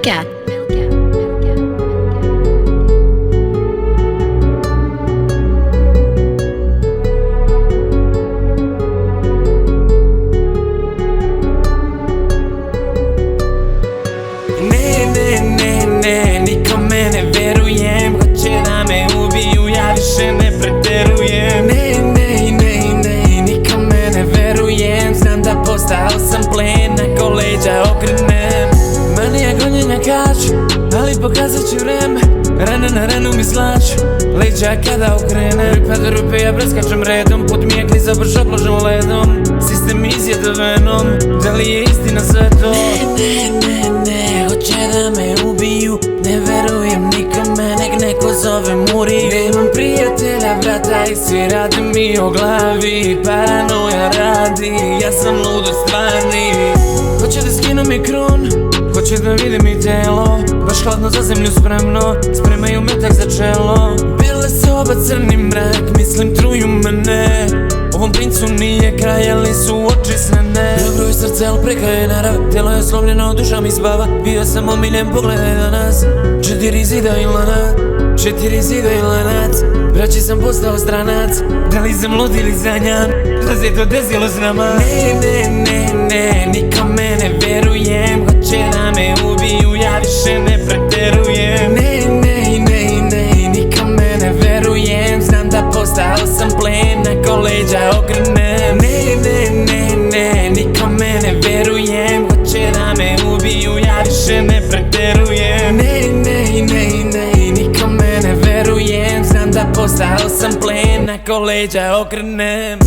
Belka. Ne, nikome ne verujem. Hoće da me ubiju, ja više ne preterujem. Ne, nikome ne verujem. Znam da postao sam plen, ako leđa okrenem. Manija gonjenja kaču, ali pokazat ću vreme. Rana na ranu mi slaču, leđa kada okrenem. Rupa do rupe ja preskačem redom, put mi je kliza brž obložen ledom. Sistem izjede venom, da li je istina sve to? Ne, hoće da me ubiju. Ne verujem nikome, nek neko zove Muri. Nemam prijatelja, brata i svi rade mi o glavi. Paranoja radi, ja sam ludo stvarni. Hoće da skinu mi krun, hoće da vide mi telo. Baš hladno za zemlju spremno, spremaju metak za čelo. Bile soba crni mrak, mislim truju mene. Ovom princu nije kraj, ali su oči snene. Dobro je srce, al preka je narav. Telo je slomljeno, duša mi spava. Bio sam omiljen, pogledaj danas. 4 zida i lanat, 4 zida i lanat. Braći sam postao stranac, da li sam lud ili zanjan. Da se to desilo s nama. Ne, nikome ne verujem. Hoće da me ubiju, ja više ne preterujem. Ne, nikome ne verujem. Znam da postao sam plen, ako leđa okrenem. Ne, nikome ne verujem. Hoće da me ubiju, ja više ne preterujem. Ne, nikome ne verujem. Znam da postao sam plen, ako leđa okrenem.